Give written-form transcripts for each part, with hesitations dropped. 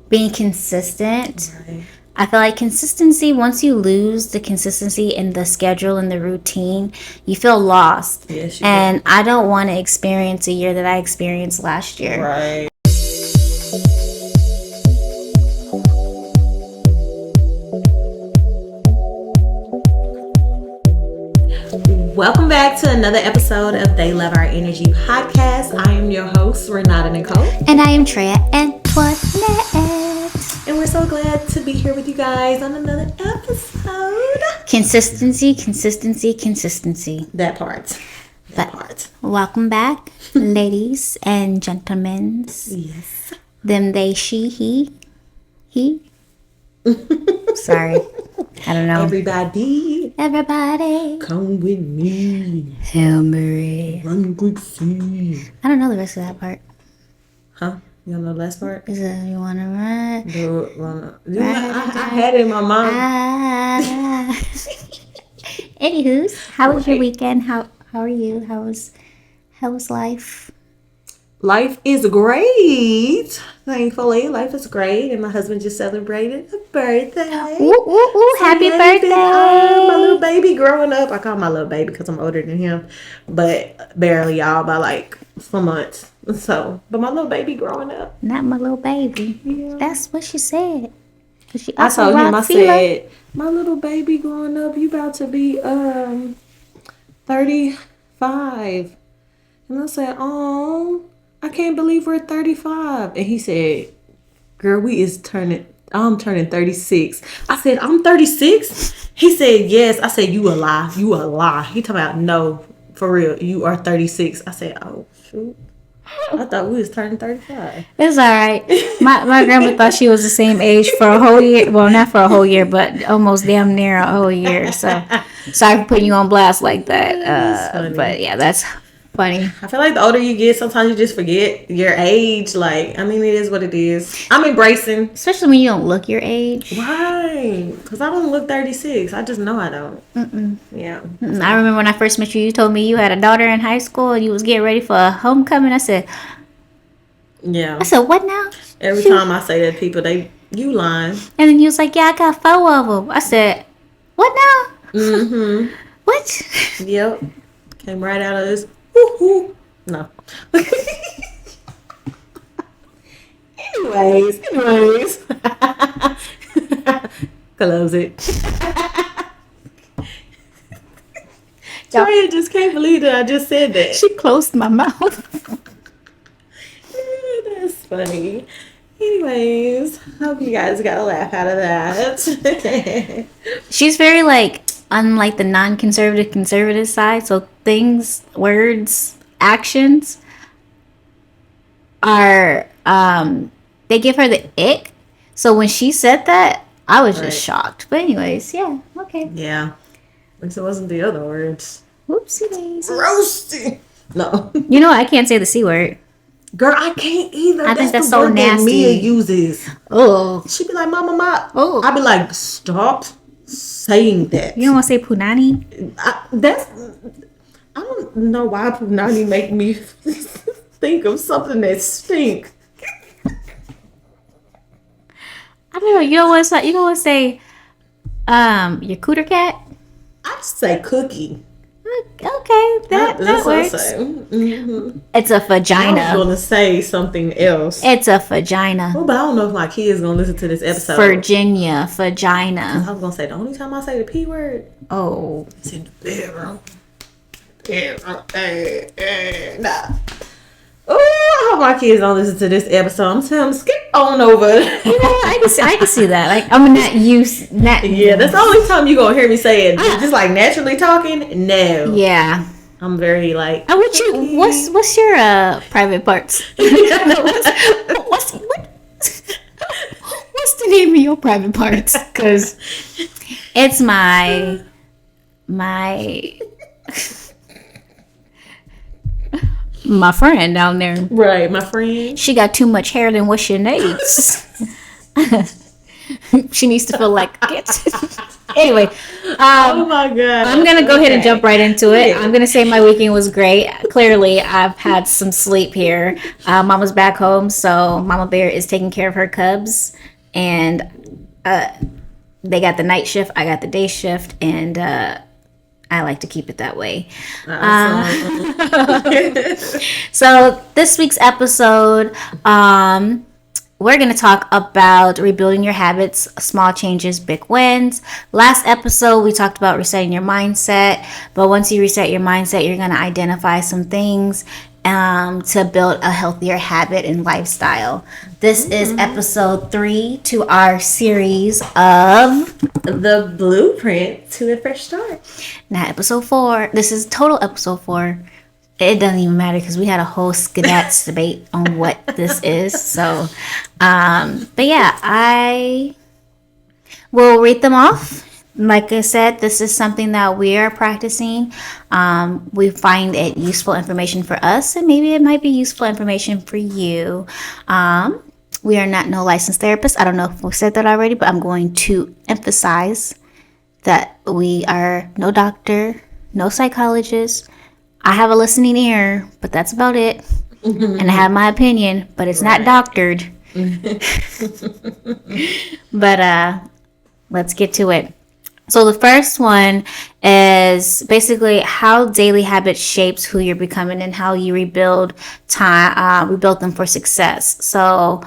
being consistent. Right. I feel like consistency, once you lose the consistency in the schedule and the routine, you feel lost. Yes, you And I don't want to experience a year that I experienced last year. Right. Welcome back to another episode of They Love Our Energy podcast. I am your host, Renata Nicole. And I am Treya Antoinette. And we're so glad to be here with you guys on another episode. Consistency, consistency, consistency. That part. Welcome back, ladies and gentlemen. Yes. Them, they, she, he. Sorry. I don't know. Everybody, come with me. Hail Mary. Run quick, see. I don't know the rest of that part. Huh? You don't know the last part? Is it you want to run? I had it in my mind. Anywho's, how was your weekend? How are you? How was life? Life is great. Thankfully, life is great. And my husband just celebrated a birthday. Ooh, happy birthday. My little baby growing up. I call him my little baby because I'm older than him. But barely, y'all, by like some months. So, but my little baby growing up. Not my little baby. Yeah. That's what she said. I told him, I said, my little baby growing up, you about to be 35. And I said, oh, I can't believe we're 35. And he said, girl, I'm turning 36. I said, I'm 36? He said, yes. I said, you a lie. You a lie. He talking about, no, for real, you are 36. I said, oh, shoot. I thought we was turning 35. It's all right. My grandma thought she was the same age for a whole year. Well, not for a whole year, but almost damn near a whole year. So, sorry for putting you on blast like that. But yeah, that's funny. I feel like the older you get, sometimes you just forget your age. Like, I mean, it is what it is. I'm embracing. Especially when you don't look your age. Right. Because I don't look 36. I just know I don't. Yeah. I remember when I first met you, you told me you had a daughter in high school and you was getting ready for a homecoming. I said, yeah. What now? Every time I say that to people, you lying. And then he was like, yeah, I got 4 of them. I said, what now? Mm-hmm. What? Yep. Came right out of this. Woo-hoo. No. Anyways. Close it. Treya just can't believe that I just said that. She closed my mouth. That's funny. Anyways, hope you guys got a laugh out of that. She's very on the non-conservative conservative side, so things, words, actions are they give her the ick. So when she said that, I was just shocked. But anyways, yeah, okay. Yeah. At least it wasn't the other words. Whoopsie daisies. Roasty. No. You know I can't say the C word. Girl, I can't either. I think that's the so word nasty. That Mia uses. Oh. She be like, Mama. Oh. I be like, stop saying that. You don't want to say punani? I don't know why punani make me think of something that stink. I don't know. You don't want to say your cooter cat? I just say cookie. Okay, that works. Mm-hmm. It's a vagina. I was going to say something else. It's a vagina. Oh, but I don't know if my kids going to listen to this episode. Virginia, vagina. I was going to say, the only time I say the P word, it's in the bedroom. Nah. Oh, I hope my kids don't listen to this episode. I'm telling them, skip on over. I can see that. Like, I'm not used. Yeah, that's the only time you gonna hear me say it. Just like naturally talking. No. Yeah. I'm very like. What's your private parts? what's the name of your private parts? Because it's my. My friend down there. Right, my friend. She got too much hair than what she needs. She needs to feel like it. Anyway, Oh my god. I'm gonna go ahead and jump right into it. Yeah. I'm gonna say my weekend was great. Clearly, I've had some sleep here. Mama's back home, so Mama Bear is taking care of her cubs, and they got the night shift. I got the day shift, and I like to keep it that way. So this week's episode, we're going to talk about rebuilding your habits, small changes, big wins. Last episode, we talked about resetting your mindset. But once you reset your mindset, you're going to identify some things to build a healthier habit and lifestyle. This is episode 3 to our series of The blueprint to a fresh start. Now, episode 4. This is total episode 4. It doesn't even matter because we had a whole skidats debate on what this is. So, but yeah, I will read them off. Like I said, this is something that we are practicing. We find it useful information for us, and maybe it might be useful information for you. We are not no licensed therapists. I don't know if we said that already, but I'm going to emphasize that we are no doctor, no psychologist. I have a listening ear, but that's about it. And I have my opinion, but it's not doctored. But let's get to it. So the first one is basically how daily habits shapes who you're becoming and how you rebuild them for success. So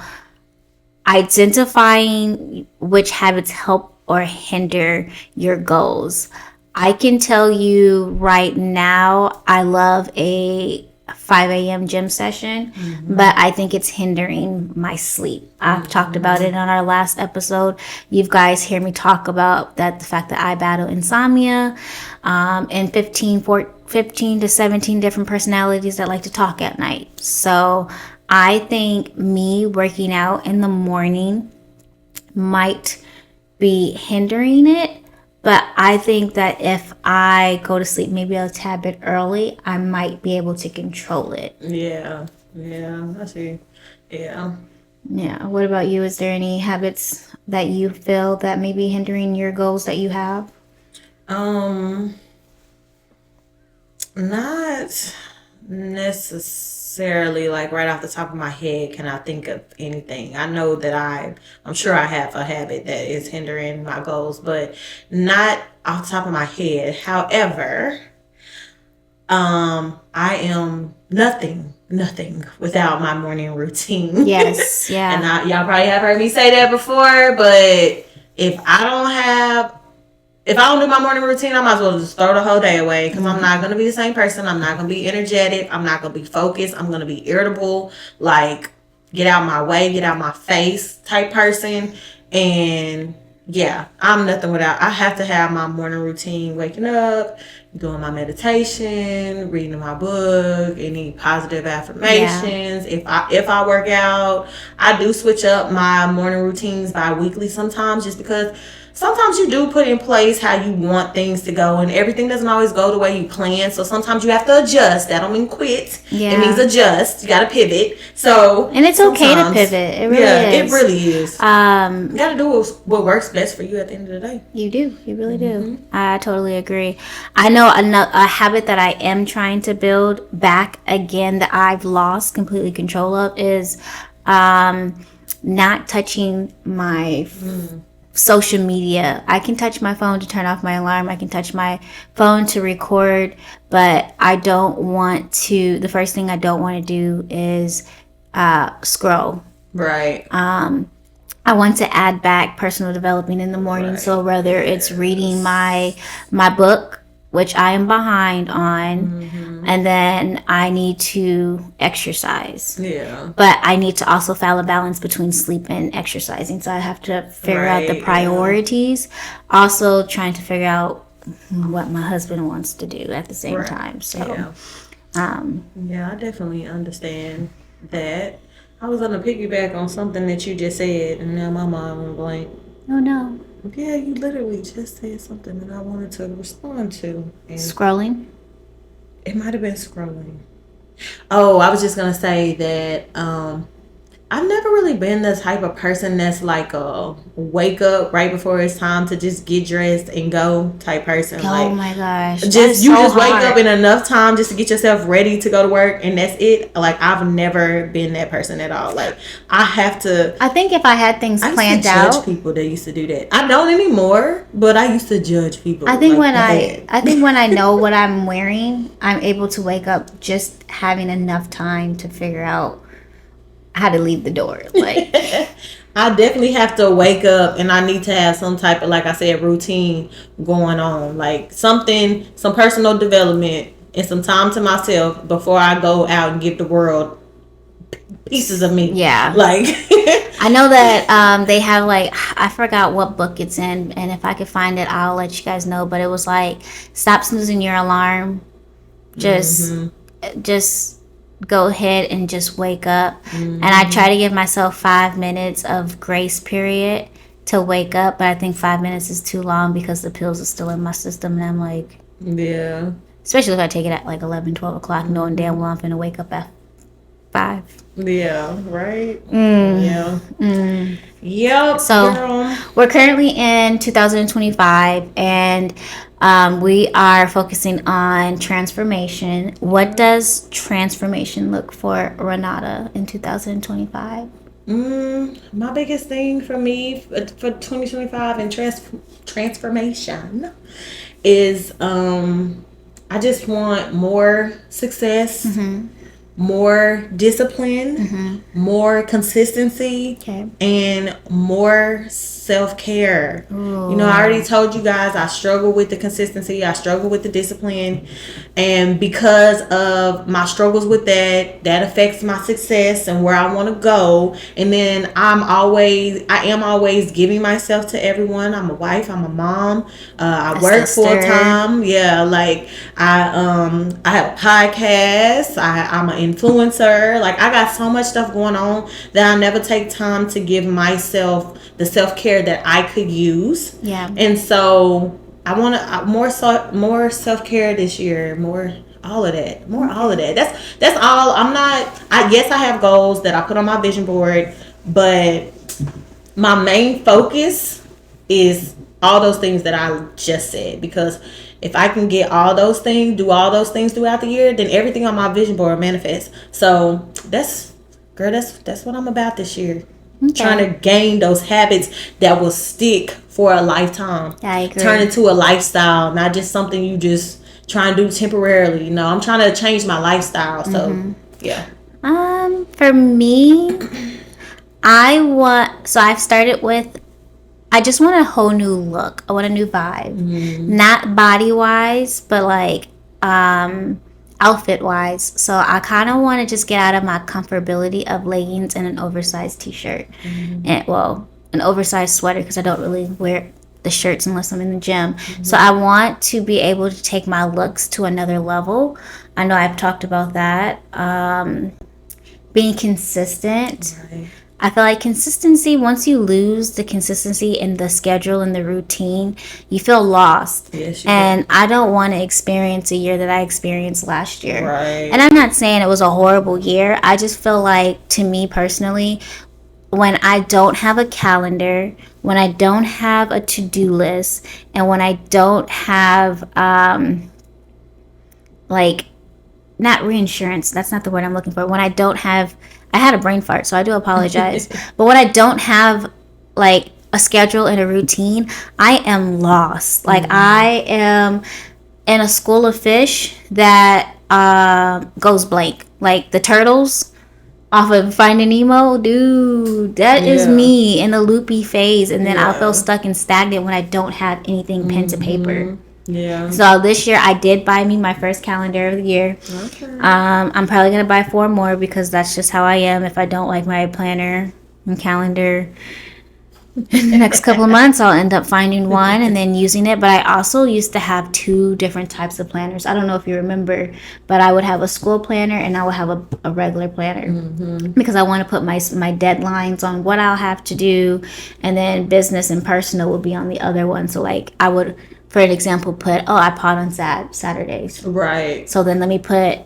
identifying which habits help or hinder your goals. I can tell you right now, I love a 5 a.m. gym session, but I think it's hindering my sleep. I've talked about it on our last episode. You guys hear me talk about that, the fact that I battle insomnia, and 15 to 17 different personalities that like to talk at night. So I think me working out in the morning might be hindering it. But I think that if I go to sleep maybe a tad bit early, I might be able to control it. Yeah, I see. Yeah. Yeah. What about you? Is there any habits that you feel that may be hindering your goals that you have? Not necessarily like right off the top of my head can I think of anything. I know that I'm sure I have a habit that is hindering my goals, but not off the top of my head. However, I am nothing without my morning routine. Yes, yeah. And y'all probably have heard me say that before, but if I don't do my morning routine, I might as well just throw the whole day away because I'm not going to be the same person. I'm not going to be energetic. I'm not going to be focused. I'm going to be irritable, like get out my way, get out my face type person. And yeah, I'm nothing without. I have to have my morning routine, waking up, doing my meditation, reading my book, any positive affirmations. Yeah. If I work out, I do switch up my morning routines bi-weekly sometimes just because sometimes you do put in place how you want things to go and everything doesn't always go the way you plan. So sometimes you have to adjust. That don't mean quit. Yeah. It means adjust. You got to pivot. And it's okay to pivot. It really is. It really is. You got to do what works best for you at the end of the day. You do. You really do. I totally agree. I know a habit that I am trying to build back again that I've lost completely control of is not touching my social media. I can touch my phone to turn off my alarm. I can touch my phone to record, but the first thing I don't want to do is scroll. Right. I want to add back personal development in the morning. Right. So whether it's reading my book, which I am behind on, and then I need to exercise. Yeah. But I need to also find a balance between sleep and exercising. So I have to figure out the priorities. Yeah. Also trying to figure out what my husband wants to do at the same time. So I definitely understand that. I was on a piggyback on something that you just said, and now my mind went blank. Oh no. Yeah, you literally just said something that I wanted to respond to. And scrolling? It might have been scrolling. Oh, I was just going to say that I've never really been the type of person that's like a wake up right before it's time to just get dressed and go type person. Oh Like, my gosh, that just is you so just wake up hard. in enough time just to get yourself ready to go to work, and that's it. Like, I've never been that person at all. Like, I have to. I think if I had things I used to planned judge out, people that used to do that. I don't anymore, but I used to judge people I think like bad. I think when I know what I'm wearing, I'm able to wake up just having enough time to figure out how to leave the door. Like, I definitely have to wake up and I need to have some type of, like I said, routine going on. Like something, some personal development and some time to myself before I go out and give the world pieces of me. yeah. Like, I know that they have like I forgot what book it's in, and if I could find it, I'll let you guys know. But it was like stop snoozing your alarm, just go ahead and just wake up. And I try to give myself 5 minutes of grace period to wake up, but I think 5 minutes is too long because the pills are still in my system, and I'm like, yeah. especially if I take it at like 11, 12 o'clock, knowing damn well I'm gonna wake up at 5. Yeah, right? Yeah. Yep, So girl. we're currently in 2025, and we are focusing on transformation. What does transformation look for Renata in 2025? My biggest thing for me for 2025 and transformation is I just want more success, more discipline, more consistency, Okay. and more self-care. You know, I already told you guys I struggle with the consistency, I struggle with the discipline, and because of my struggles with that affects my success and where I want to go. And then I am always giving myself to everyone. I'm a wife, I'm a mom, I work sister. full time. Yeah, like I have a podcast, I'm an influencer. Like, I got so much stuff going on that I never take time to give myself the self-care that I could use. Yeah. And so I want to more self-care this year, more all of that, That's all. Yes, I have goals that I put on my vision board, but my main focus is all those things that I just said, because if I can get do all those things throughout the year, then everything on my vision board manifests. So that's what I'm about this year. Okay. Trying to gain those habits that will stick for a lifetime. I agree. Turn into a lifestyle, not just something you just try and do temporarily. You know, I'm trying to change my lifestyle. So yeah. For me, I've started with, I just want a whole new look. I want a new vibe. Not body wise, but like outfit wise. So I kind of want to just get out of my comfortability of leggings and an oversized t-shirt. And an oversized sweater, because I don't really wear the shirts unless I'm in the gym. So I want to be able to take my looks to another level. I know I've talked about that. Being consistent. Right. I feel like consistency, once you lose the consistency in the schedule and the routine, you feel lost. Yes, and I don't want to experience a year that I experienced last year. Right. And I'm not saying it was a horrible year. I just feel like, to me personally, when I don't have a calendar, when I don't have a to-do list, and when I don't have like, not reinsurance, that's not the word I'm looking for. When I don't have, I had a brain fart, so I do apologize. But when I don't have like a schedule and a routine, I am lost. Like, I am in a school of fish that goes blank. Like the turtles off of Finding Nemo, dude, that is me in a loopy phase, and then I'll feel stuck and stagnant when I don't have anything pen to paper. Yeah. So this year I did buy me my first calendar of the year. Okay. I'm probably gonna buy 4 more, because that's just how I am. If I don't like my planner and calendar in the next couple of months, I'll end up finding one and then using it. But I also used to have 2 different types of planners. I don't know if you remember, but I would have a school planner and I would have a regular planner, because I want to put my deadlines on what I'll have to do, and then business and personal would be on the other one. So like, I would, for an example, put, I pot on Saturdays. Right. So then let me put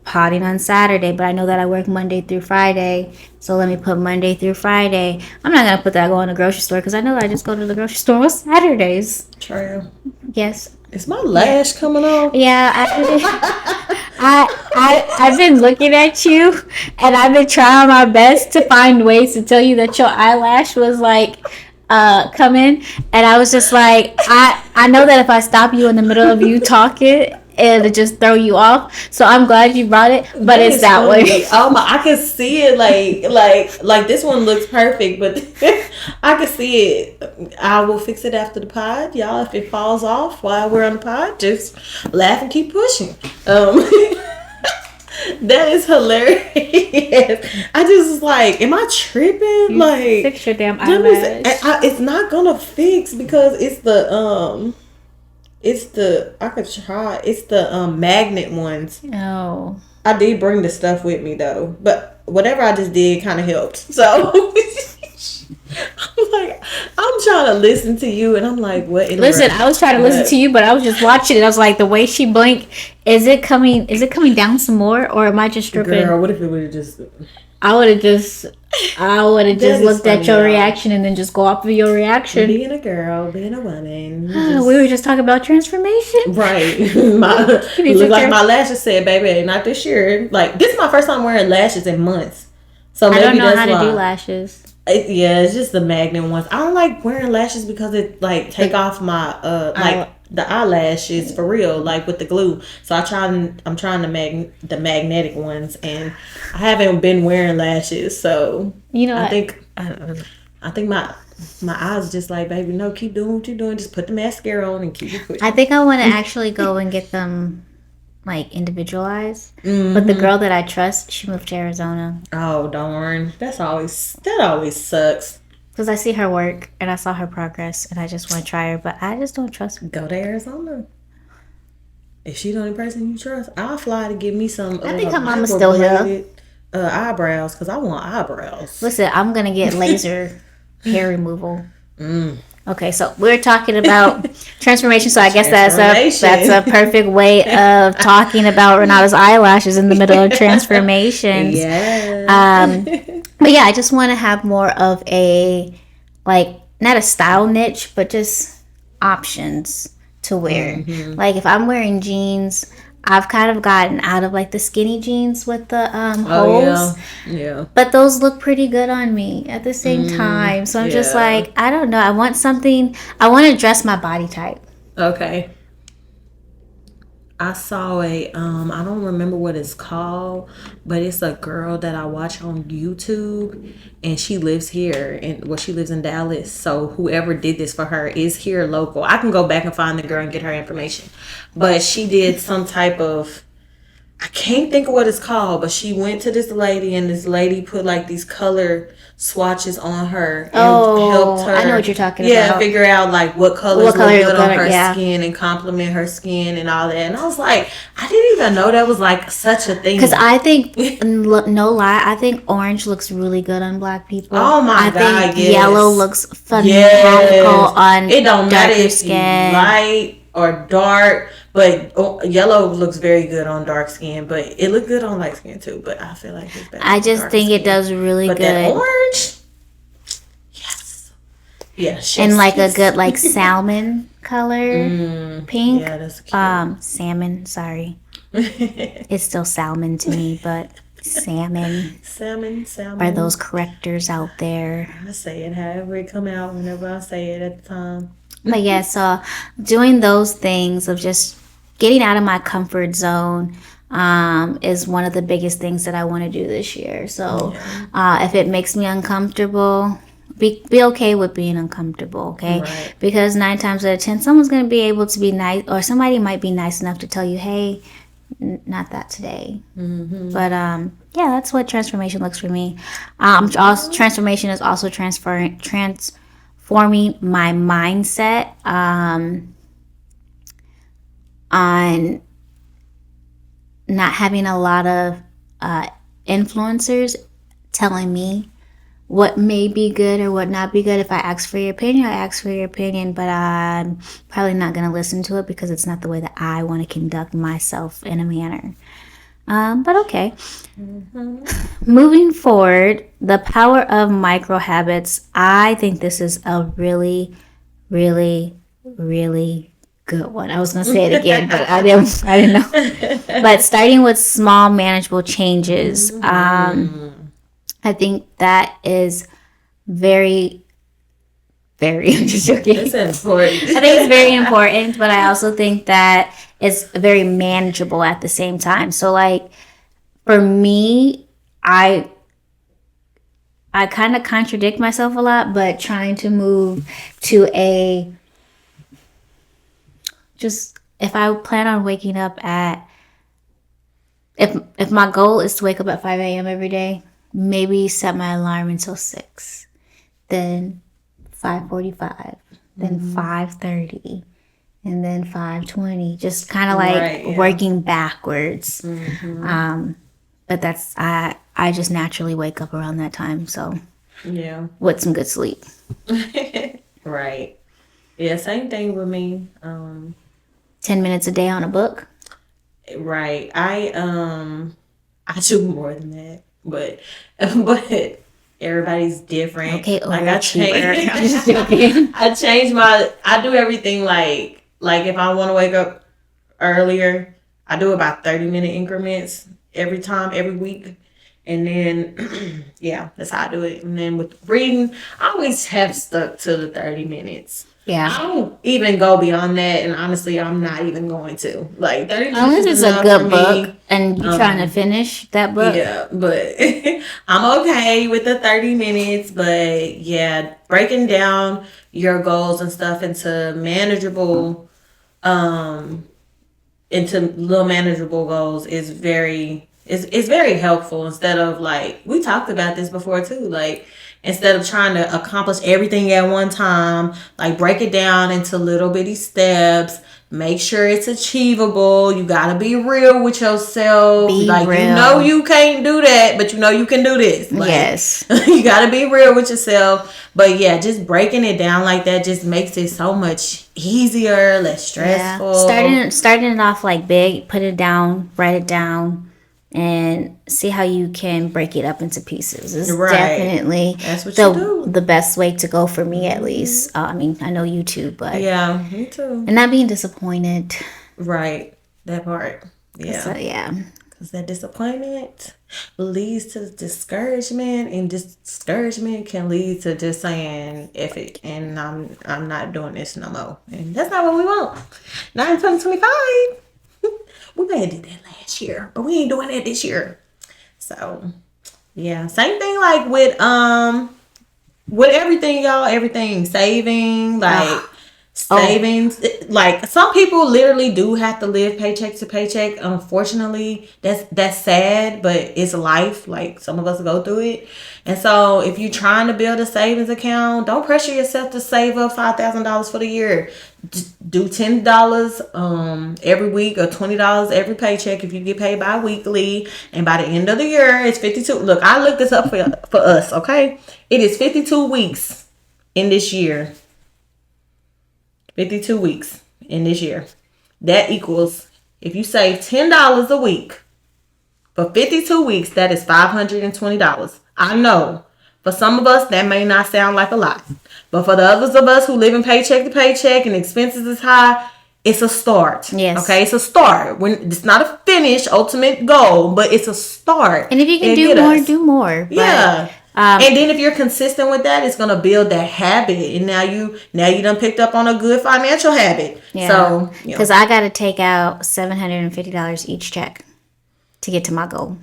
potting on Saturday, but I know that I work Monday through Friday, so let me put Monday through Friday. I'm not gonna put that going to the grocery store because I know that I just go to the grocery store on Saturdays. True. Yes. Is my lash coming off? Yeah, I've been looking at you, and I've been trying my best to find ways to tell you that your eyelash was like coming, and I was just like, I know that if I stop you in the middle of you talking, it'll just throw you off. So I'm glad you brought it, but it's that funny. way. Oh my! I can see it like this one looks perfect, but I can see it. I will fix it after the pod, y'all. If it falls off while we're on the pod, just laugh and keep pushing. That is hilarious. I just was like, am I tripping? Like, fix your damn eyelash. It's not gonna fix because it's the I could try. It's the magnet ones. Oh. I did bring the stuff with me though, but whatever I just did kind of helped. So I'm like, I'm trying to listen to you, and I'm like, what? Listen, I was trying to listen to you, but I was just watching it. I was like, the way she blinked, is it coming down some more, or am I just stripping? Girl, what if it would have just? I would have just looked at your reaction and then just go off of your reaction. Being a girl, being a woman. We were just talking about transformation. Right. Look like my lashes said, baby, not this year. Like, this is my first time wearing lashes in months. So maybe I don't know that's how to why. do lashes. It's just the magnet ones. I don't like wearing lashes because it like take off my the eyelashes for real, like with the glue. So I'm trying the magnetic ones, and I haven't been wearing lashes. So I think my eyes just like, baby, no, keep doing what you're doing. Just put the mascara on and keep it pushing. I think I want to actually go and get them like individualized. Mm-hmm. But the girl that I trust, she moved to Arizona. Oh darn, that always sucks. Because I see her work and I saw her progress and I just want to try her, but I just don't trust her. Go to Arizona. If she's the only person you trust, I'll fly to give me some. I think her mama's still here. Eyebrows, because I want eyebrows. Listen, I'm gonna get laser hair removal. Okay, so we're talking about transformation. So I guess that's a perfect way of talking about Renata's eyelashes in the middle of transformations. Yeah. But yeah, I just want to have more of a, like, not a style niche, but just options to wear. Mm-hmm. Like if I'm wearing jeans, I've kind of gotten out of like the skinny jeans with the holes. Yeah. But those look pretty good on me at the same time. So I'm just like, I don't know. I want to dress my body type. Okay. I saw I don't remember what it's called, but it's a girl that I watch on YouTube, and she lives here, she lives in Dallas. So whoever did this for her is here local. I can go back and find the girl and get her information. But she did some type of, I can't think of what it's called, but she went to this lady, and this lady put like these color swatches on her and helped her. I know what you're talking about. Yeah, figure out like what colors look good on her skin and complement her skin and all that. And I was like, I didn't even know that was like such a thing. Because I think, no lie, I think orange looks really good on black people. Oh my God, I think yes. yellow looks fantastical on it don't matter if skin. Light or dark, but yellow looks very good on dark skin, but it looked good on light skin too. But I feel like it's better. I just think it does really good. But that orange, yes, yeah, and like a good like salmon color, pink. Yeah, that's cute. Salmon. Sorry, it's still salmon to me, but salmon. Salmon. Are those correctors out there? I say it however it come out whenever I say it at the time. But yeah, so doing those things of just getting out of my comfort zone is one of the biggest things that I want to do this year. So if it makes me uncomfortable, be okay with being uncomfortable, okay? Right. Because 9 times out of 10, someone's going to be able to be nice, or somebody might be nice enough to tell you, hey, not that today. Mm-hmm. But yeah, that's what transformation looks for me. Transformation is also transforming my mindset on not having a lot of influencers telling me what may be good or what not be good. If I ask for your opinion, I ask for your opinion, but I'm probably not going to listen to it because it's not the way that I want to conduct myself in a manner. But okay. Moving forward, the power of micro habits. I think this is a really, really, really good one. I was gonna say it again, but I didn't. I didn't know. But starting with small, manageable changes. I think that is very, very. I'm just joking. It's important. I think it's very important, but I also think that it's very manageable at the same time. So, like for me, I kind of contradict myself a lot, but trying to move to a just if I plan on waking up at if my goal is to wake up at 5 a.m. every day, maybe set my alarm until 6, then 5:45, then 5:30, and then 5:20. Just kind of like working backwards. But that's I just naturally wake up around that time. So Yeah. with some good sleep. Right. Yeah, same thing with me. 10 minutes a day on a book. Right. I do more than that, but but everybody's different. Okay, Like I overachiever. I'm change, just joking. I change I do everything like if I want to wake up earlier, I do about 30-minute increments every week. And then yeah, that's how I do it. And then with reading, I always have stuck to the 30 minutes. I Yeah. don't even go beyond that, and honestly, I'm not even going to. Like 30 Unless minutes it's is a enough good for book me. and you're trying to finish that book. Yeah, but I'm okay with the 30 minutes. But yeah, breaking down your goals and stuff um, into little manageable goals is very helpful. Instead of like we talked about this before too, like instead of trying to accomplish everything at one time, like break it down into little bitty steps. Make sure it's achievable. You gotta be real with yourself. Be like real. you know you can't do that, but you know you can do this. Like, Yes. you gotta be real with yourself. But yeah, just breaking it down like that just makes it so much easier, less stressful. Starting it off like big, put it down, write it down, and see how you can break it up into pieces. It's definitely That's what you do. the best way to go for me, at least. I mean, I know you too, but Yeah, me too. and not being disappointed. Right, that part. Yeah. So yeah. Because that disappointment leads to discouragement, and discouragement can lead to just saying "F it," and I'm not doing this no more. And that's not what we want. Not in 2025. We may have did that last year, but we ain't doing that this year. So yeah, same thing like with everything, y'all. Everything saving, like. Savings, like some people literally do have to live paycheck to paycheck. Unfortunately, that's sad, but it's life. Like some of us go through it, and so if you're trying to build a savings account, don't pressure yourself to save up $5,000 for the year. Do $10 every week or $20 every paycheck if you get paid bi-weekly, and by the end of the year it's 52. Look, I looked this up for us. Okay, it is 52 weeks in this year. 52 weeks in this year. That equals, if you save $10 a week for 52 weeks, that is $520. I know for some of us that may not sound like a lot, but for the others of us who live in paycheck to paycheck and expenses is high, it's a start. Yes. Okay, it's a start. It's not a finish, ultimate goal, but it's a start. And if you can do more, do more. But, yeah. And then if you're consistent with that, it's gonna build that habit, and now you done picked up on a good financial habit. Yeah. So because I got to take out $750 each check to get to my goal.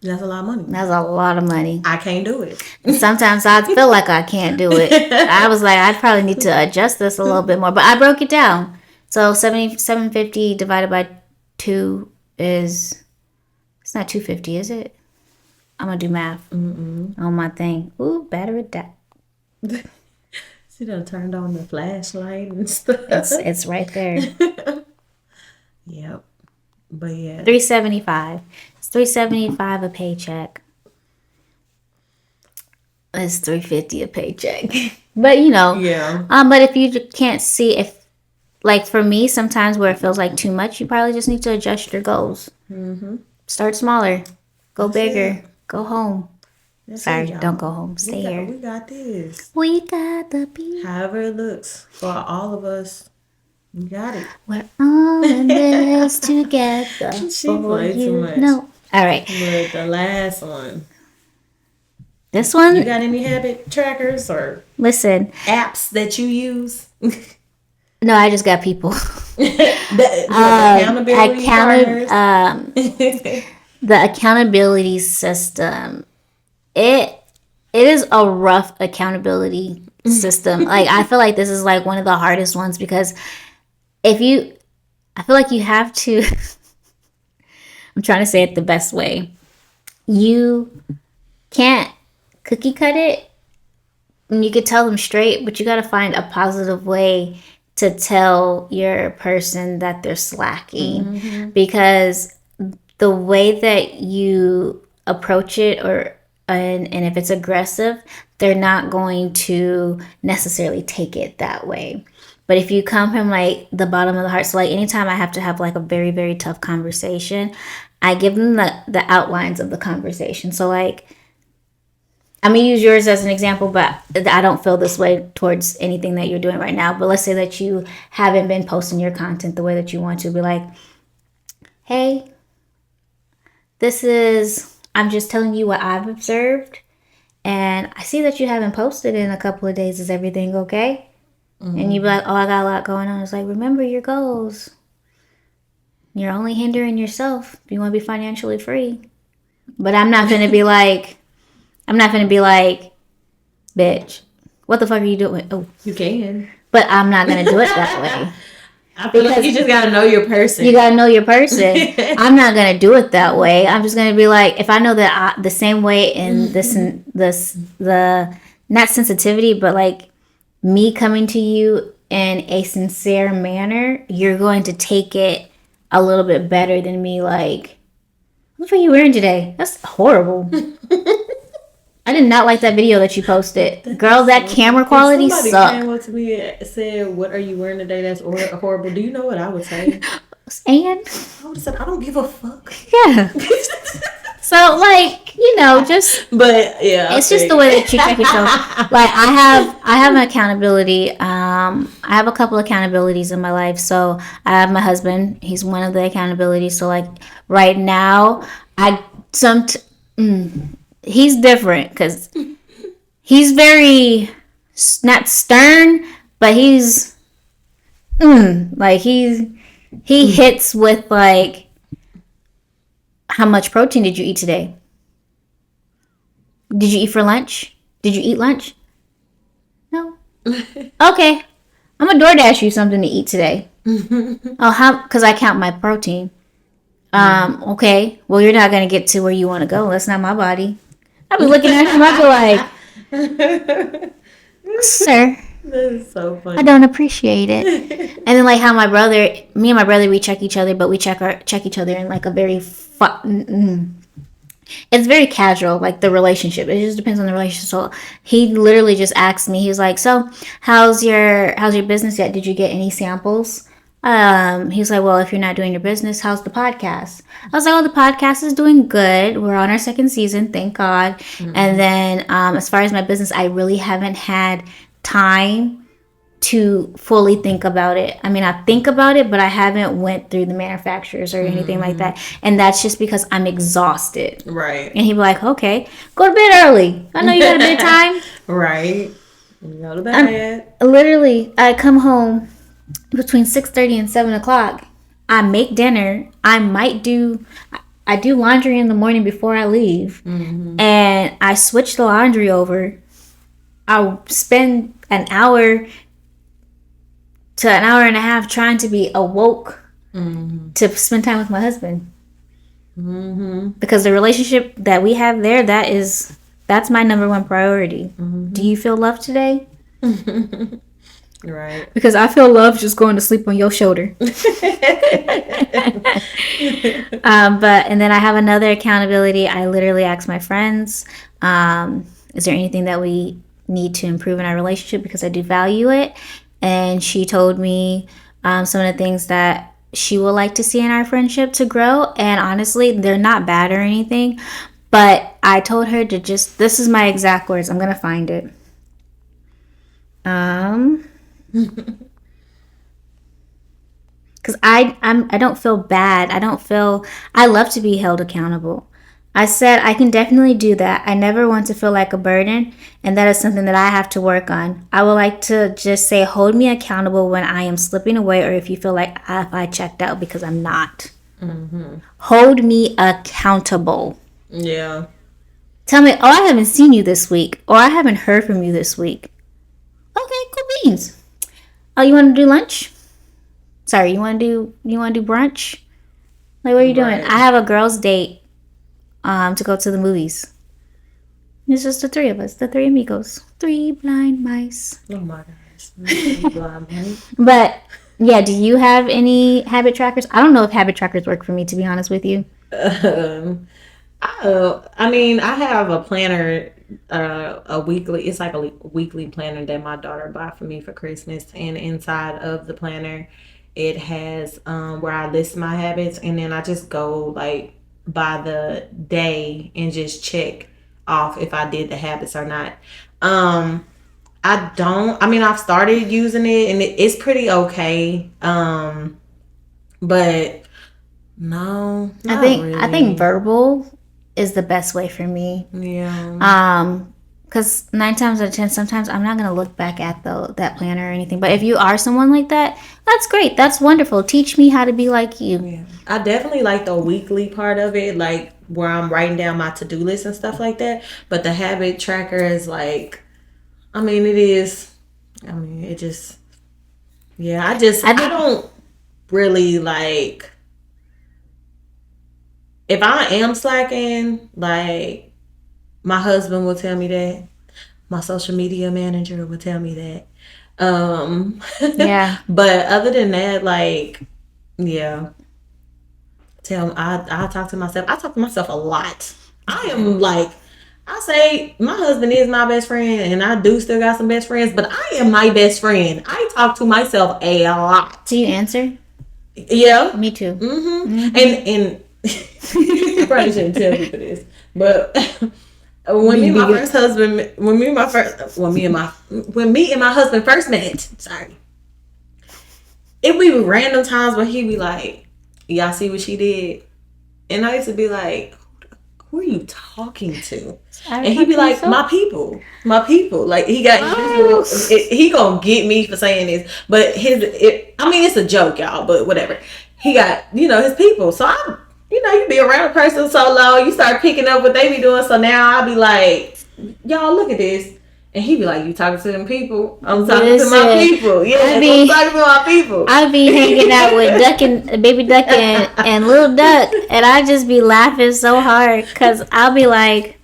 That's a lot of money. That's a lot of money. I can't do it. And sometimes I feel like I can't do it. I was like, I probably need to adjust this a little bit more, but I broke it down. So 750 divided by 2 is, it's not 250, is it? I'm gonna do math on my thing. Ooh, battery died. She done turned on the flashlight and stuff. It's right there. Yep. But yeah. $375. It's $375 a paycheck. It's $350 a paycheck. But Yeah. But if you can't see, if like for me, sometimes where it feels like too much, you probably just need to adjust your goals. Start smaller. Go That's bigger. it. Go home. That's Sorry, it, y'all. don't go home. Stay here. We got this. We got the beat. However it looks for all of us, we got it. We're all in this together. She for played too you. much. No. All right. But the last one. This one. You got any habit trackers or Listen. apps that you use? No, I just got people. Accountability partners. The accountability system. It is a rough accountability system. Like, I feel like this is like one of the hardest ones because I feel like you have to. I'm trying to say it the best way. You can't cookie cut it. And you could tell them straight, but you got to find a positive way to tell your person that they're slacking, because the way that you approach it, and if it's aggressive, they're not going to necessarily take it that way. But if you come from like the bottom of the heart, so like anytime I have to have like a very, very tough conversation, I give them the outlines of the conversation. So like, I'm going to use yours as an example, but I don't feel this way towards anything that you're doing right now. But let's say that you haven't been posting your content the way that you want to. Be like, hey, I'm just telling you what I've observed. And I see that you haven't posted in a couple of days. Is everything okay? And you be like, oh, I got a lot going on. It's like, remember your goals. You're only hindering yourself if you want to be financially free. But I'm not going to be like, bitch, what the fuck are you doing? Oh, You can. But I'm not going to do it that way. I feel like you just got to know your person. You got to know your person. I'm not going to do it that way. I'm just going to be like, if I know that the same way in the not sensitivity, but like me coming to you in a sincere manner, you're going to take it a little bit better than me like, what the fuck are you wearing today? That's horrible. I did not like that video that you posted. Girl, that camera quality sucked. Somebody came up to me and said, what are you wearing today? That's horrible. Do you know what I would say? And? I would have said, I don't give a fuck. Yeah. So, like, just... But, yeah. It's just the way that you check yourself. Like, I have an accountability. I have a couple accountabilities in my life. So, I have my husband. He's one of the accountabilities. So, like, right now, he's different because he's very not stern, but he's like he hits with like, how much protein did you eat today? Did you eat for lunch? Did you eat lunch? No. Okay, I'm gonna DoorDash you something to eat today. Oh, because I count my protein. Okay, well, you're not gonna get to where you want to go. That's not my body. I'll be looking at him. I'll be like, sir, that's so funny. I don't appreciate it. And then like how me and my brother, we check each other, but we check each other in like a very it's very casual, like the relationship. It just depends on the relationship. So he literally just asked me, he was like, so how's your business yet? Did you get any samples? He's like, well, if you're not doing your business, how's the podcast? I was like, oh, the podcast is doing good. We're on our second season, thank God. Mm-hmm. And then as far as my business, I really haven't had time to fully think about it. I mean, I think about it, but I haven't went through the manufacturers or anything like that. And that's just because I'm exhausted. Right. And he'd be like, okay, go to bed early. I know you got a bedtime. Right. You go to bed. Literally, I come home between 6:30 and 7 o'clock. I make dinner. I do laundry in the morning before I leave. Mm-hmm. And I switch the laundry over. I'll spend an hour to an hour and a half trying to be awoke to spend time with my husband. Mm-hmm. Because the relationship that we have there, that's my number one priority. Mm-hmm. Do you feel loved today? Right. Because I feel love just going to sleep on your shoulder. And then I have another accountability. I literally ask my friends, is there anything that we need to improve in our relationship? Because I do value it. And she told me some of the things that she would like to see in our friendship to grow. And honestly, they're not bad or anything. But I told her to just, this is my exact words. I'm going to find it. Because I don't feel bad. I love to be held accountable. I said I can definitely do that. I never want to feel like a burden, and that is something that I have to work on. I would like to just say, hold me accountable when I am slipping away, or if you feel like if I checked out, because I'm not. Hold me accountable. Yeah. Tell me, oh, I haven't seen you this week, or I haven't heard from you this week. Okay, cool beans. Oh, you want to do lunch? Sorry, you want to do brunch? Like, what are you doing? Right. I have a girls' date to go to the movies. It's just the three of us, the three amigos. Three blind mice. Oh my gosh. But yeah, do you have any habit trackers? I don't know if habit trackers work for me, to be honest with you. I mean, I have a planner, a weekly. It's like a weekly planner that my daughter bought for me for Christmas, and inside of the planner, it has where I list my habits, and then I just go like by the day and just check off if I did the habits or not. I don't. I mean, I've started using it, and it's pretty okay. But no, not really. I think verbal is the best way for me. Yeah. Because 9 times out of 10, sometimes I'm not gonna look back at that planner or anything. But if you are someone like that, that's great. That's wonderful. Teach me how to be like you. Yeah. I definitely like the weekly part of it, like where I'm writing down my to-do list and stuff like that. But the habit tracker is like, I mean, it is. I mean, it just. Yeah, I don't really like. If I am slacking, like my husband will tell me that. My social media manager will tell me that. Yeah. But other than that, like, yeah. I talk to myself. I talk to myself a lot. I am like, I say my husband is my best friend, and I do still got some best friends, but I am my best friend. I talk to myself a lot. Do you answer? Yeah. Me too. And I probably shouldn't tell people this, but when me and my husband first met, sorry, it would be random times where he'd be like, y'all see what she did? And I used to be like, who are you talking to? And he'd be like, my people. Like he gonna get me for saying this, but I mean, it's a joke, y'all, but whatever. He got, his people. So you be around a person so long, you start picking up what they be doing. So now I'll be like, y'all look at this. And he be like, you talking to them people? I'm talking to my people. Yeah, I'm talking to my people. I be hanging out with Baby Duck and Little Duck, and I just be laughing so hard because I'll be like,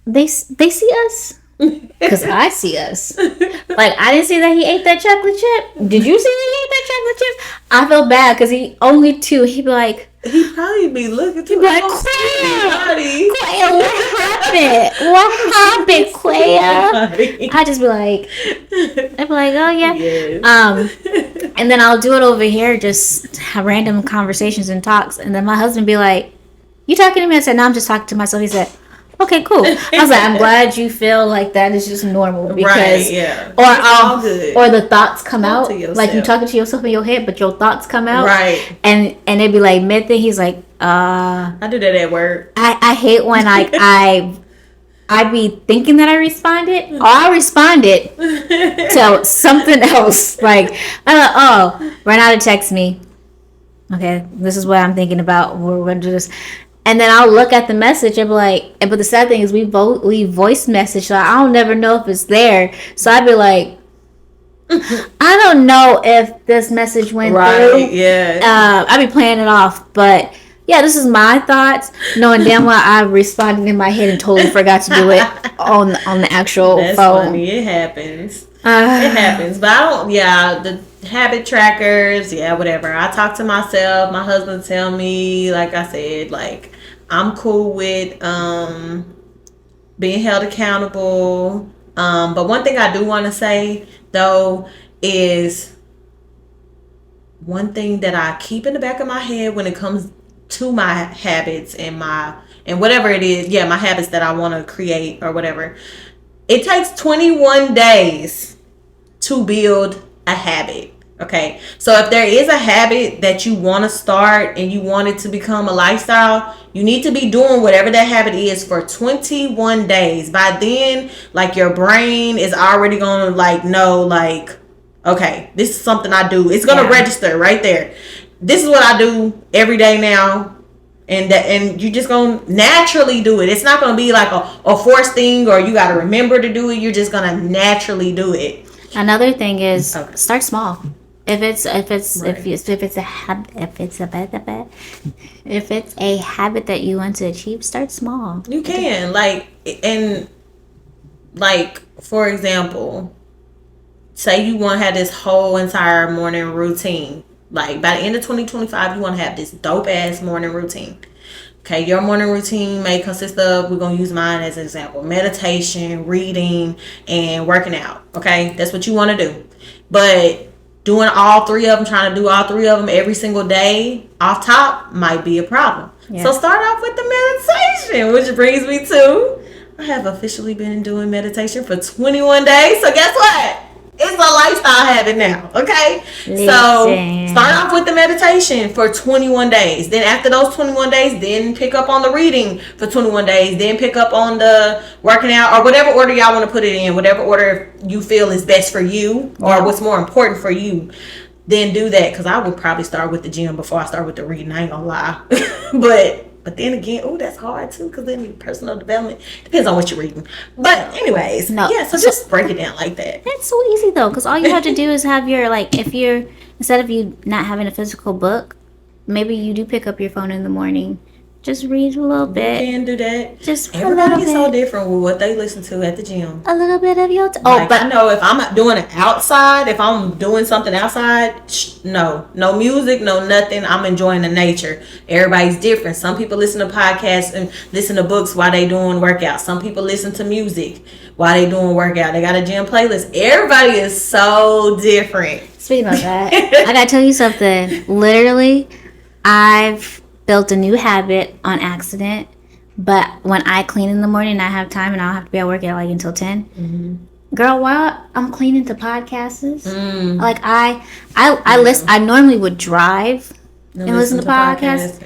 they see us? Because I see us. Like, I didn't see that he ate that chocolate chip. Did you see that he ate that chocolate chip? I felt bad because he only 2. He'd be like, he'd probably be looking to like, Quaya, what happened? What happened, Quaya? I just be like, oh yeah. Yes. And then I'll do it over here, just have random conversations and talks, and then my husband be like, you talking to me? I said, no, I'm just talking to myself. He said, okay, cool. I was like, I'm glad you feel like that is just normal because, right, yeah. Or the thoughts come out, like you talking to yourself in your head, but your thoughts come out, right? And they'd be like, method. He's like, I do that at work. I hate when I be thinking that I responded, or I responded to something else. Like, I'm like, oh, Renata texts me. Okay, this is what I'm thinking about. We're going to do this. And then I'll look at the message and be like, but the sad thing is we voice message, so I don't never know if it's there. So I'd be like, I don't know if this message went through. Yeah. I'd be playing it off, but yeah, this is my thoughts, knowing damn well I responded in my head and totally forgot to do it on the actual That's phone. Funny. It happens. It happens, but I don't. Yeah, the habit trackers. Yeah, whatever. I talk to myself. My husband tell me, like I said, like I'm cool with being held accountable. But one thing I do want to say though is one thing that I keep in the back of my head when it comes to my habits and whatever it is, my habits that I want to create or whatever. It takes 21 days to build a habit. Okay, so if there is a habit that you want to start and you want it to become a lifestyle, you need to be doing whatever that habit is for 21 days. By then, like, your brain is already going to like know, like, okay, this is something I do. It's going to register right there. This is what I do every day now. And you just gonna naturally do it. It's not gonna be like a forced thing or you gotta remember to do it. You're just gonna naturally do it. Another thing is start small. If it's a habit that you want to achieve, start small. You can for example, say you want to have this whole entire morning routine. Like, by the end of 2025, you want to have this dope ass morning routine. Okay, your morning routine may consist of, we're going to use mine as an example, meditation, reading, and working out. Okay, that's what you want to do. But doing all three of them, trying to do all three of them every single day off top might be a problem. Yeah. So start off with the meditation, which brings me to, I have officially been doing meditation for 21 days. So guess what? It's a lifestyle habit now, okay? Listen. So start off with the meditation for 21 days. Then after those 21 days, then pick up on the reading for 21 days. Then pick up on the working out, or whatever order y'all want to put it in. Whatever order you feel is best for you, or what's more important for you. Then do that, because I would probably start with the gym before I start with the reading. I ain't gonna lie. But then again, that's hard too, because then personal development depends on what you're reading. But anyways, so just break it down like that. It's so easy though, because all you have to do is have your, like, if you're, instead of you not having a physical book, maybe you do pick up your phone in the morning. Just read a little bit. You can do that. Just everybody is so different with what they listen to at the gym. A little bit of your but I know if I'm doing it outside, if I'm doing something outside, no music, no nothing. I'm enjoying the nature. Everybody's different. Some people listen to podcasts and listen to books while they doing workouts. Some people listen to music while they doing workout. They got a gym playlist. Everybody is so different. Speaking of that, I gotta tell you something. Literally, I've built a new habit on accident, but when I clean in the morning, I have time and I don't have to be at work at like until 10. Mm-hmm. Girl, while I'm cleaning to podcasts, like I listen. I normally would drive and listen to podcasts,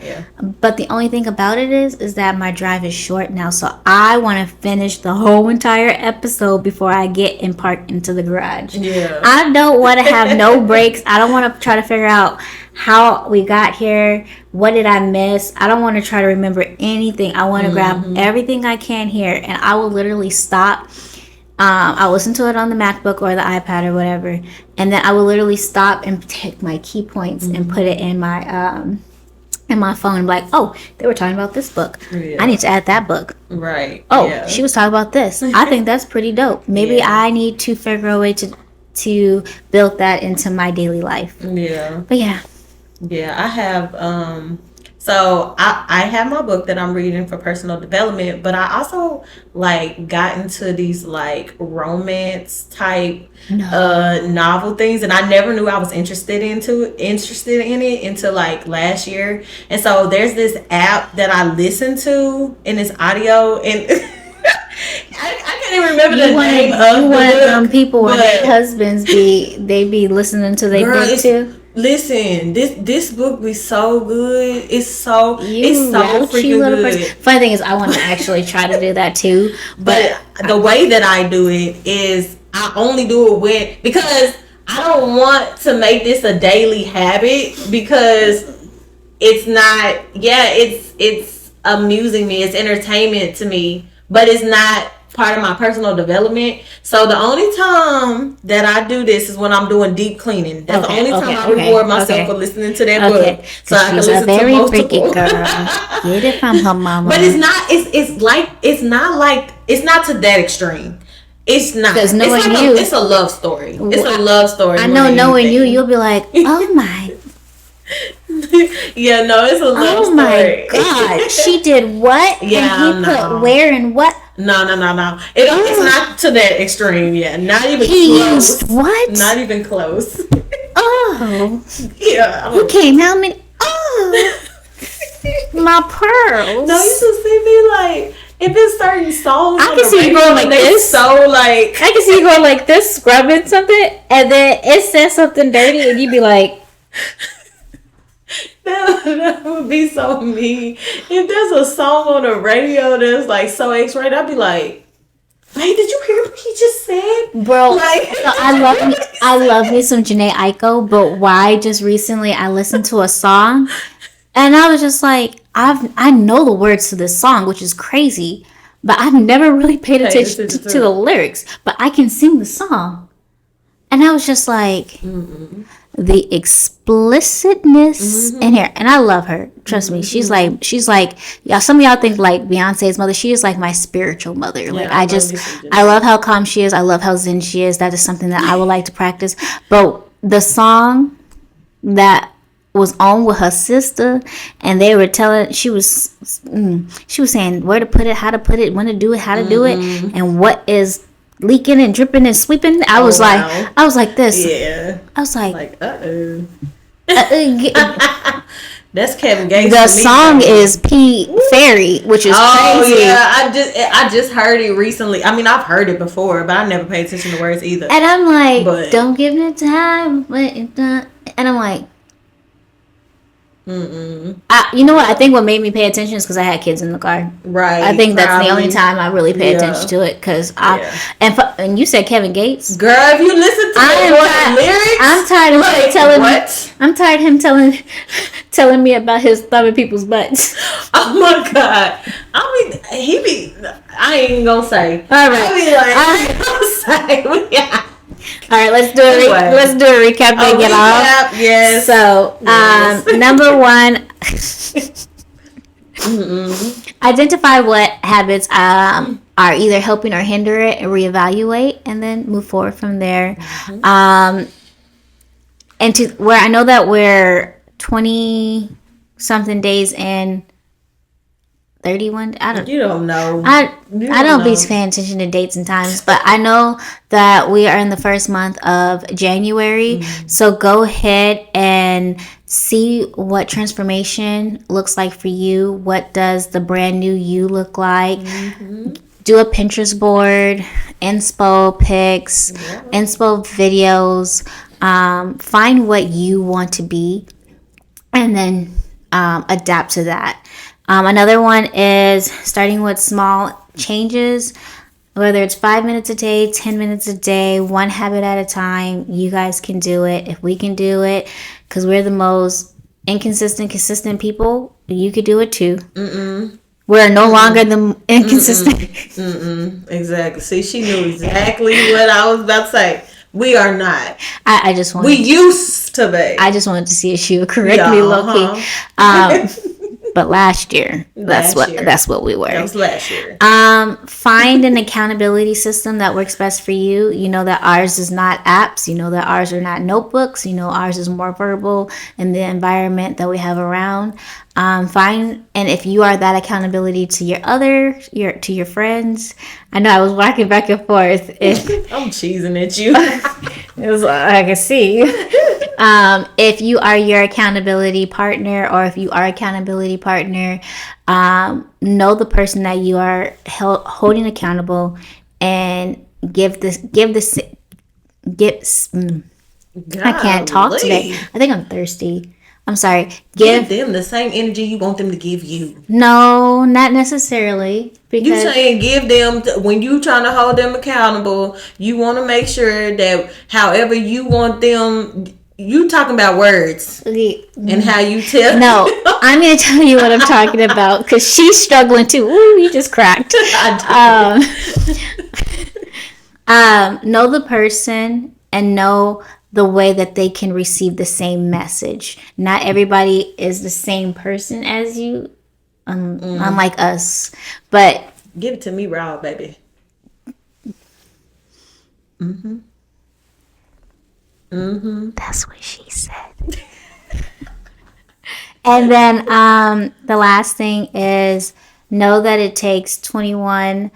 but the only thing about it is that my drive is short now, so I want to finish the whole entire episode before I get and park into the garage. Yeah, I don't want to have no breaks. I don't want to try to figure out how we got here. What did I miss? I don't want to try to remember anything. I want to grab everything I can here, and I will literally stop. I'll listen to it on the MacBook or the iPad or whatever, and then I will literally stop and take my key points and put it in my phone. Like, oh, they were talking about this book. I need to add that book. Right. Oh, she was talking about this. I think that's pretty dope. Maybe I need to figure a way to build that into my daily life. Yeah. But yeah. Yeah, I have so I have my book that I'm reading for personal development, but I also like got into these like romance type novel things, and I never knew I was interested in it until like last year. And so there's this app that I listen to in this audio, and I can't even remember the name of the book. People when their husbands be listening to their book too. Listen, this book be so good. It's so freaking good. Funny thing is, I want to actually try to do that too. But the way that I do it is I only do it because I don't want to make this a daily habit, because it's not. Yeah, it's amusing me. It's entertainment to me, but it's not part of my personal development. So the only time that I do this is when I'm doing deep cleaning. That's the only time I reward myself for listening to that book. So I can listen to multiple. Freaky girl. Get it from her mama. But it's not. It's not to that extreme. It's not. Because knowing you, it's a love story. It's a love story. I know. Knowing you'll be like, oh my. Yeah, no, it's a love story. Oh my God, she did what? Yeah, and he put where and what? No. It's not to that extreme. Yeah, not even close. Used what? Not even close. Oh, Yeah. you came out and oh, my pearls. No, you should see me like if it's certain songs. I can see you going like this. So like I can see you going like this, scrubbing something, and then it says something dirty, and you be like, that would be so mean. If there's a song on the radio that's like so X-rated, I'd be like, "Wait, did you hear what he just said, bro?" Like, So I love me some Janae Aiko, but why? Just recently, I listened to a song, and I was just like, I know the words to this song, which is crazy, but I've never really paid attention to the lyrics, but I can sing the song, and I was just like. The explicitness in here, and I love her. Trust me, she's like yeah. Some of y'all think like Beyonce's mother. She is like my spiritual mother. Yeah, Like I love how calm she is. I love how zen she is. That is something that I would like to practice. But the song that was on with her sister, and they were telling she was saying where to put it, how to put it, when to do it, how to do it, and what is leaking and dripping and sweeping. I was like this. Yeah. I was like That's Kevin Gates. The song is P Fairy, which is crazy. Yeah, I just heard it recently. I mean, I've heard it before, but I never paid attention to words either. And I'm like, don't give me time. And I'm like, you know what? I think what made me pay attention is because I had kids in the car. Right. I think that's the only time I really pay attention to it. Because and you said Kevin Gates. Girl, if you listen to the lyrics, I'm tired of him telling me. I'm tired of him telling me about his thumbing people's butts. Oh my God! I mean, I ain't even gonna say. All right. I mean, like, yeah. All right, let's do a recap and get off. Yes. So, number one, identify what habits are either helping or hinder it, and reevaluate, and then move forward from there. And to where I know that we're 20 something days in. 31. You don't know. I don't be paying attention to dates and times, but I know that we are in the first month of January. So go ahead and see what transformation looks like for you. What does the brand new you look like? Do a Pinterest board, inspo pics, inspo videos. Find what you want to be, and then adapt to that. Another one is starting with small changes, whether it's 5 minutes a day, 10 minutes a day, one habit at a time. You guys can do it. If we can do it, because we're the most consistent people, you could do it too. We're no longer the inconsistent. Exactly. See, she knew exactly what I was about to say. We are not. I just wanted. We used to be. I just wanted to see if she would correct me, low key. But last year, that's what we were. That was last year. Find an accountability system that works best for you. You know that ours is not apps. You know that ours are not notebooks. You know ours is more verbal in the environment that we have around. And if you are that accountability to your friends. I know I was walking back and forth. I'm cheesing at you. I can see. If you are your accountability partner, or if you are accountability partner, know the person that you are holding accountable, and give this. I can't talk today. I think I'm thirsty. I'm sorry. Give them the same energy you want them to give you. No, not necessarily. Because you saying give them, when you trying to hold them accountable, you want to make sure that however you want them, you talking about words and how you tell. No, I'm going to tell you what I'm talking about, because she's struggling too. Ooh, you just cracked. Know the person and know the way that they can receive the same message. Not everybody is the same person as you, unlike us. But give it to me raw, baby. That's what she said. And then the last thing is know that it takes 21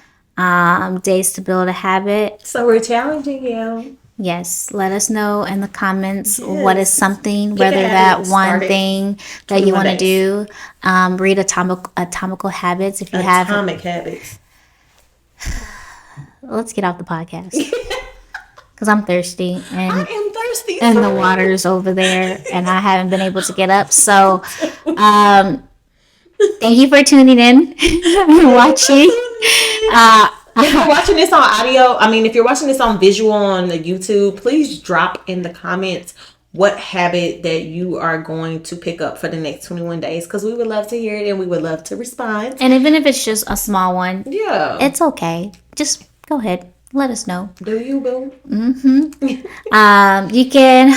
days to build a habit. So we're challenging you. Yes, let us know in the comments what is Yes. something, Get whether your that habits one started. thing that you 21 want to days. do. Read Atomical Habits if you have. Atomic habits. Let's get off the podcast because I'm thirsty I am thirsty. and the So. water's over there and I haven't been able to get up. So, thank you for tuning in and watching. If you're watching this on audio, if you're watching this on visual on the YouTube, please drop in the comments what habit that you are going to pick up for the next 21 days, because we would love to hear it and we would love to respond. And even if it's just a small one, Yeah. it's okay. Just go ahead. Let us know. Do you, boo? You can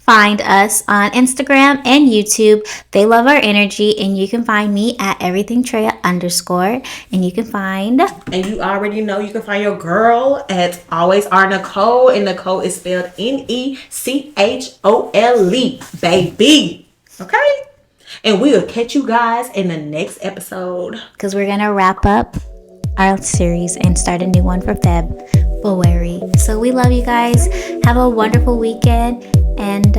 find us on Instagram and YouTube. They love our energy, and you can find me at everythingtreya_. And you can find. And you already know you can find your girl at always our Nicole, and Nicole is spelled Nechole, baby. Okay? And we'll catch you guys in the next episode. Because we're gonna wrap up our series and start a new one for February. So we love you guys. Have a wonderful weekend, and